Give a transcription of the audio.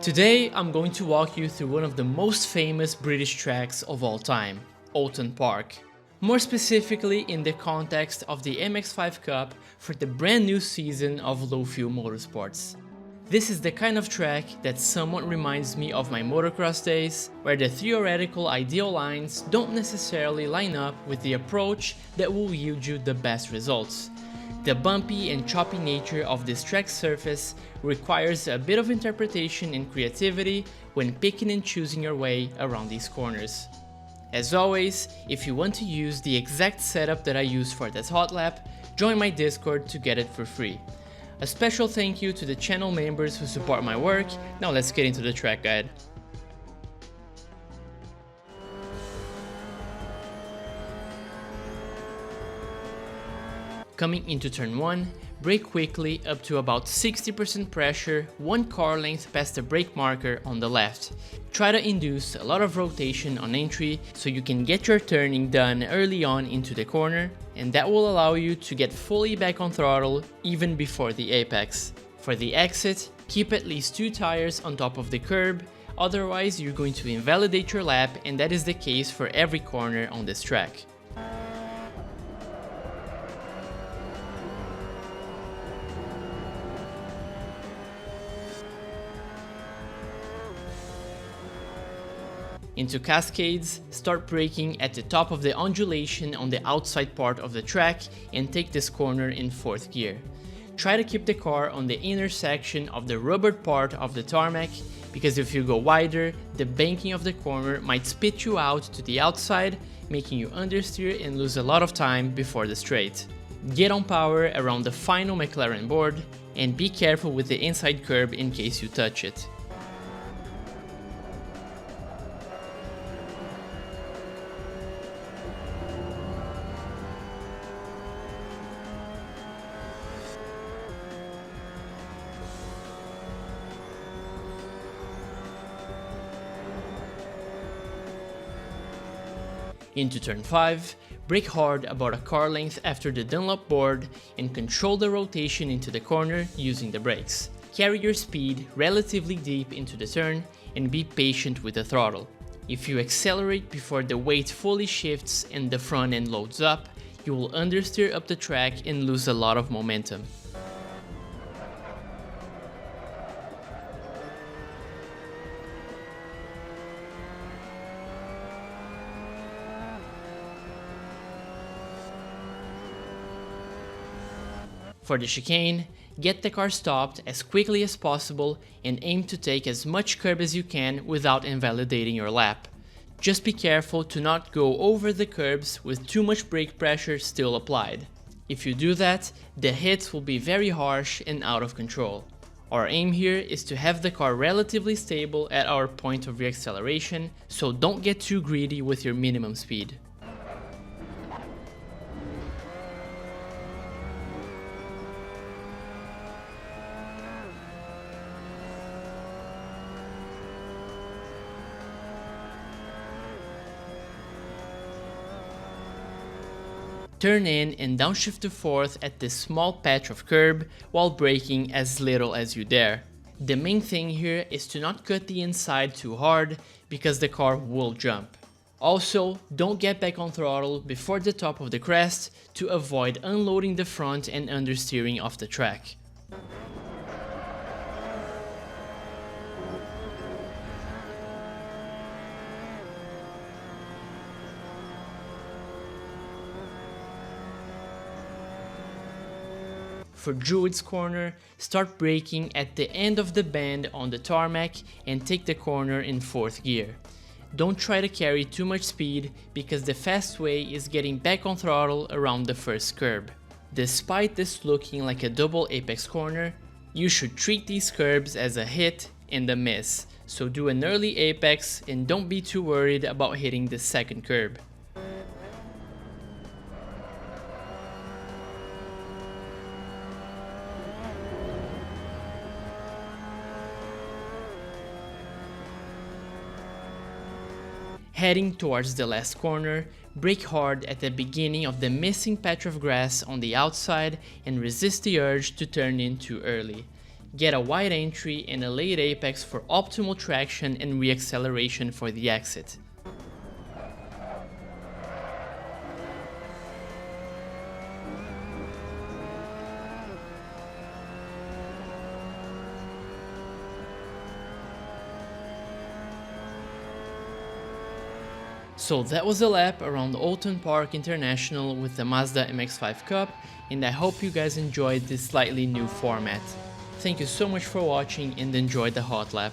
Today I'm going to walk you through one of the most famous British tracks of all time, Oulton Park. More specifically in the context of the MX5 Cup for the brand new season of low fuel motorsports. This is the kind of track that somewhat reminds me of my motocross days, where the theoretical ideal lines don't necessarily line up with the approach that will yield you the best results. The bumpy and choppy nature of this track surface requires a bit of interpretation and creativity when picking and choosing your way around these corners. As always, if you want to use the exact setup that I use for this hotlap, join my Discord to get it for free. A special thank you to the channel members who support my work. Now let's get into the track guide. Coming into turn 1, brake quickly up to about 60% pressure, one car length past the brake marker on the left. Try to induce a lot of rotation on entry so you can get your turning done early on into the corner, and that will allow you to get fully back on throttle even before the apex. For the exit, keep at least 2 tires on top of the curb, otherwise you're going to invalidate your lap, and that is the case for every corner on this track. Into Cascades, start braking at the top of the undulation on the outside part of the track and take this corner in 4th gear. Try to keep the car on the inner section of the rubbered part of the tarmac, because if you go wider, the banking of the corner might spit you out to the outside, making you understeer and lose a lot of time before the straight. Get on power around the final McLaren board, and be careful with the inside curb in case you touch it. Into turn 5, brake hard about a car length after the Dunlop board and control the rotation into the corner using the brakes. Carry your speed relatively deep into the turn and be patient with the throttle. If you accelerate before the weight fully shifts and the front end loads up, you will understeer up the track and lose a lot of momentum. For the chicane, get the car stopped as quickly as possible and aim to take as much curb as you can without invalidating your lap. Just be careful to not go over the curbs with too much brake pressure still applied. If you do that, the hits will be very harsh and out of control. Our aim here is to have the car relatively stable at our point of reacceleration, so don't get too greedy with your minimum speed. Turn in and downshift to 4th at this small patch of curb while braking as little as you dare. The main thing here is to not cut the inside too hard because the car will jump. Also, don't get back on throttle before the top of the crest to avoid unloading the front and understeering off the track. For Druids corner, start braking at the end of the bend on the tarmac and take the corner in 4th gear. Don't try to carry too much speed because the fast way is getting back on throttle around the first curb. Despite this looking like a double apex corner, you should treat these curbs as a hit and a miss, so do an early apex and don't be too worried about hitting the second curb. Heading towards the last corner, brake hard at the beginning of the missing patch of grass on the outside and resist the urge to turn in too early. get a wide entry and a late apex for optimal traction and reacceleration for the exit. So that was a lap around Oulton Park International with the Mazda MX-5 Cup, and I hope you guys enjoyed this slightly new format. Thank you so much for watching and enjoy the hot lap.